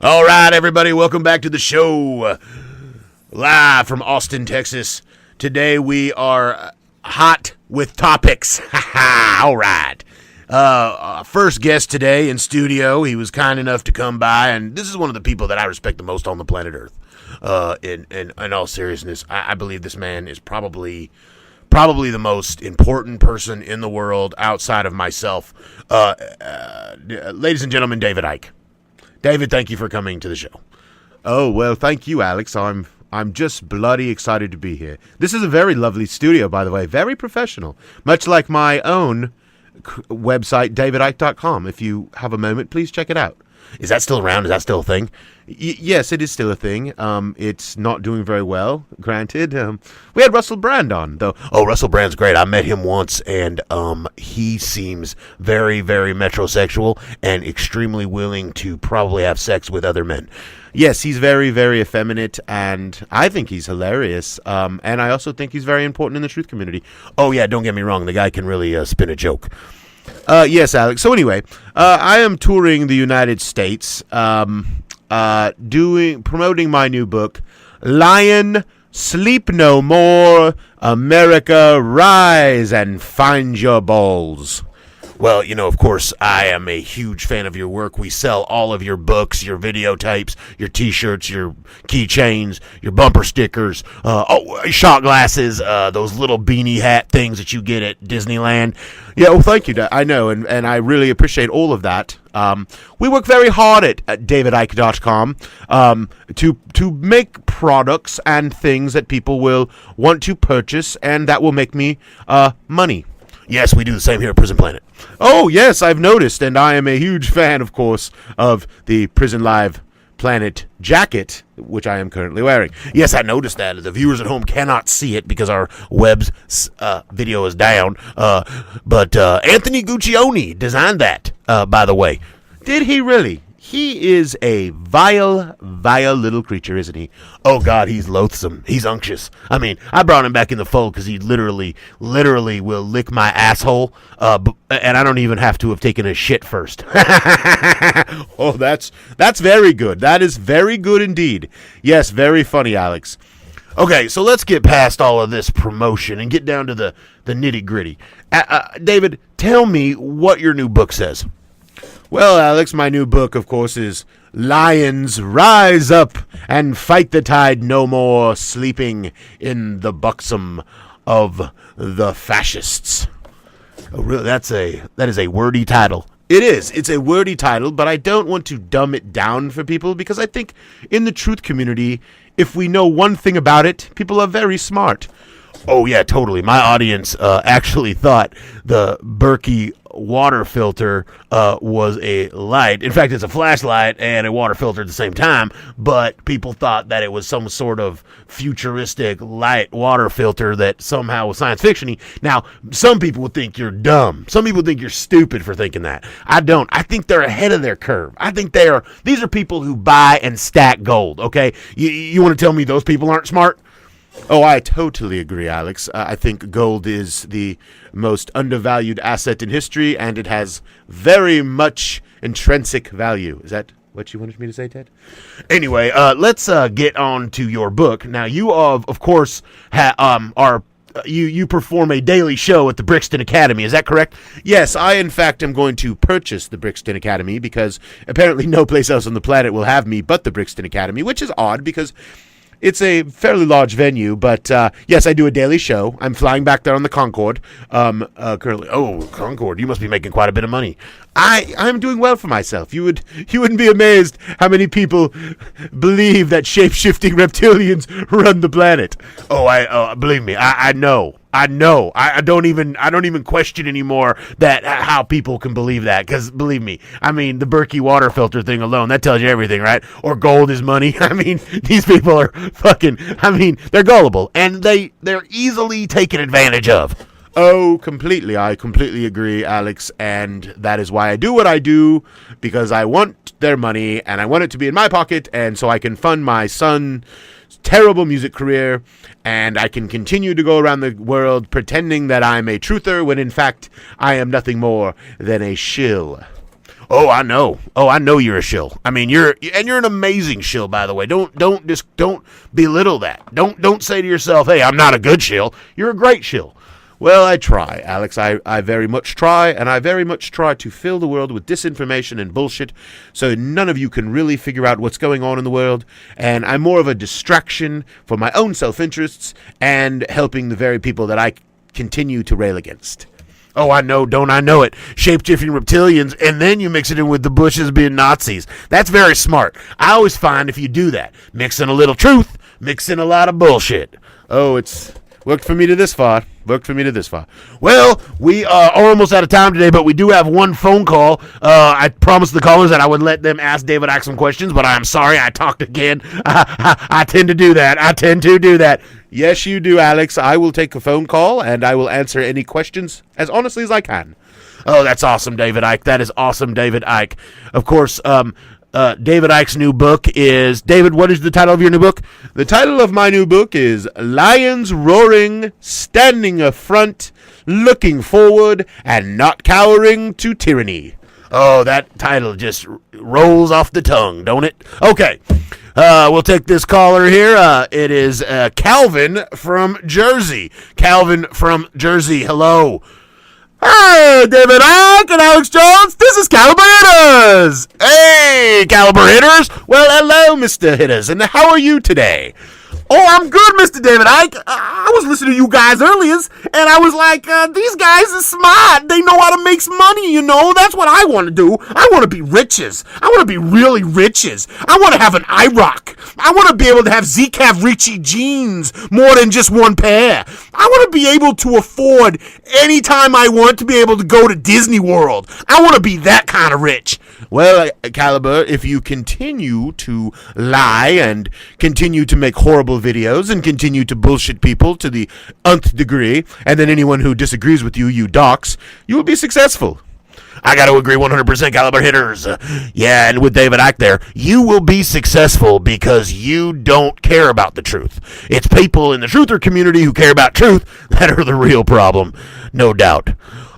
All right, everybody, welcome back to the show. Live from Austin, Texas. Today we are hot with topics. All right. First guest today in studio. He was kind enough to come by, and this is one of the people that I respect the most on the planet Earth. In all seriousness, I believe this man is probably the most important person in the world outside of myself. Ladies and gentlemen, David Icke. David, thank you for coming to the show. Oh, well, thank you, Alex. I'm just bloody excited to be here. This is a very lovely studio, by the way. Very professional. Much like my own website, davidicke.com. If you have a moment, please check it out. Is that still around? Is that still a thing? Yes, it is still a thing. It's not doing very well, granted. We had Russell Brand on, though. Oh, Russell Brand's great. I met him once, and he seems very, very metrosexual and extremely willing to probably have sex with other men. Yes, he's very, very effeminate, and I think he's hilarious. And I also think he's very important in the truth community. Oh, yeah, don't get me wrong. The guy can really spin a joke. Yes, Alex. So anyway, I am touring the United States, promoting my new book, Lion, Sleep No More, America, Rise and Find Your Balls. Well, of course, I am a huge fan of your work. We sell all of your books, your videotapes, your T-shirts, your keychains, your bumper stickers, shot glasses, those little beanie hat things that you get at Disneyland. Yeah, well, thank you. I know, and I really appreciate all of that. We work very hard at davidicke.com to make products and things that people will want to purchase, and that will make me money. Yes, we do the same here at Prison Planet. Oh, yes, I've noticed, and I am a huge fan, of course, of the Prison Live Planet jacket, which I am currently wearing. Yes, I noticed that. The viewers at home cannot see it because our web's video is down. But Anthony Guccione designed that, by the way. Did he really? He is a vile, vile little creature, isn't he? Oh, God, he's loathsome. He's unctuous. I mean, I brought him back in the fold because he literally will lick my asshole, and I don't even have to have taken a shit first. Oh, that's very good. That is very good indeed. Yes, very funny, Alex. Okay, so let's get past all of this promotion and get down to the nitty-gritty. David, tell me what your new book says. Well, Alex, my new book, of course, is Lions, Rise Up and Fight the Tide No More, Sleeping in the Buxom of the Fascists. Oh, really? That is a wordy title. It is. It's a wordy title, but I don't want to dumb it down for people because I think in the truth community, if we know one thing about it, people are very smart. Oh, yeah, totally. My audience actually thought the Berkey water filter was a light. In fact, it's a flashlight and a water filter at the same time, but people thought that it was some sort of futuristic light water filter that somehow was science fiction-y. Now, some people would think you're dumb. Some people think you're stupid for thinking that. I don't. I think they're ahead of their curve. I think these are people who buy and stack gold, okay? You want to tell me those people aren't smart? Oh, I totally agree, Alex. I think gold is the most undervalued asset in history, and it has very much intrinsic value. Is that what you wanted me to say, Ted? Anyway, let's get on to your book. Now, you of course you perform a daily show at the Brixton Academy. Is that correct? Yes, I in fact am going to purchase the Brixton Academy because apparently no place else on the planet will have me but the Brixton Academy, which is odd because it's a fairly large venue, but yes, I do a daily show. I'm flying back there on the Concorde currently. Oh, Concorde! You must be making quite a bit of money. I'm doing well for myself. You wouldn't be amazed how many people believe that shape-shifting reptilians run the planet. Oh, believe me, I know. I don't even question anymore that how people can believe that, because believe me, I mean, the Berkey water filter thing alone, that tells you everything, right? Or gold is money. I mean, these people are they're gullible, and they're easily taken advantage of. Oh, completely. I completely agree, Alex, and that is why I do what I do, because I want their money, and I want it to be in my pocket, and so I can fund my son's terrible music career, and I can continue to go around the world pretending that I'm a truther when in fact I am nothing more than a shill. Oh, I know. Oh, I know you're a shill. I mean, you're an amazing shill, by the way. Don't belittle that. Don't say to yourself, "Hey, I'm not a good shill." You're a great shill. Well, I try, Alex. I very much try, and I very much try to fill the world with disinformation and bullshit so none of you can really figure out what's going on in the world, and I'm more of a distraction for my own self-interests and helping the very people that I continue to rail against. Oh, I know, don't I know it? Shape-shifting reptilians, and then you mix it in with the Bushes being Nazis. That's very smart. I always find if you do that, mix in a little truth, mix in a lot of bullshit. Oh, it's worked for me to this far. Well, we are almost out of time today, but we do have one phone call. I promised the callers that I would let them ask David Icke some questions, but I'm sorry I talked again. I tend to do that. Yes, you do, Alex. I will take a phone call, and I will answer any questions as honestly as I can. Oh, that's awesome, David Icke. That is awesome, David Icke. Of course, David Icke's new book is... David, what is the title of your new book? The title of my new book is Lions Roaring, Standing Affront, Looking Forward, and Not Cowering to Tyranny. Oh, that title just rolls off the tongue, don't it? Okay, we'll take this caller here. It is Calvin from Jersey. Hello. Hey, David Icke and Alex Jones, this is Caliber Hitters. Hey, Caliber Hitters. Well, hello, Mr. Hitters, and how are you today? Oh, I'm good, Mr. David Icke. I was listening to you guys earlier, and I was like, these guys are smart. They know how to make money, you know? That's what I want to do. I want to be riches. I want to be really riches. I want to have an IROC. I want to be able to have Zcav Richie jeans, more than just one pair. I want to be able to afford anytime I want to be able to go to Disney World. I want to be that kind of rich. Well, Caliber, if you continue to lie and continue to make horrible videos and continue to bullshit people to the nth degree, and then anyone who disagrees with you, you dox, you will be successful. I got to agree 100%, Caliber Hitters. Yeah, and with David Icke there, you will be successful because you don't care about the truth. It's people in the truther community who care about truth that are the real problem, no doubt.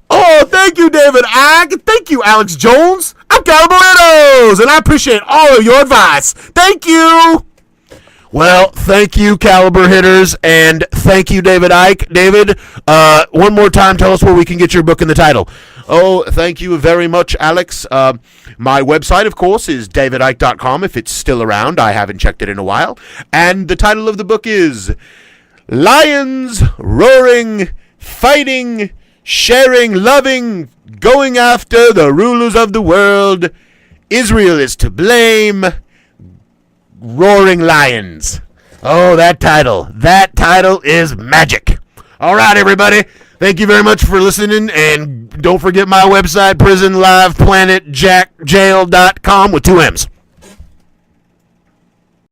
Oh, thank you, David Icke. Thank you, Alex Jones. I'm Caliber Hitters, and I appreciate all of your advice. Thank you. Well, thank you, Caliber Hitters, and thank you, David Icke. David, one more time, tell us where we can get your book and the title. Oh, thank you very much, Alex. My website, of course, is davidicke.com, if it's still around. I haven't checked it in a while. And the title of the book is Lions Roaring, Fighting, Sharing, Loving, Going After the Rulers of the World. Israel is to blame. Roaring Lions. Oh, that title is magic. All right, everybody. Thank you very much for listening, and don't forget my website, prisonliveplanetjackjail.com with 2 M's.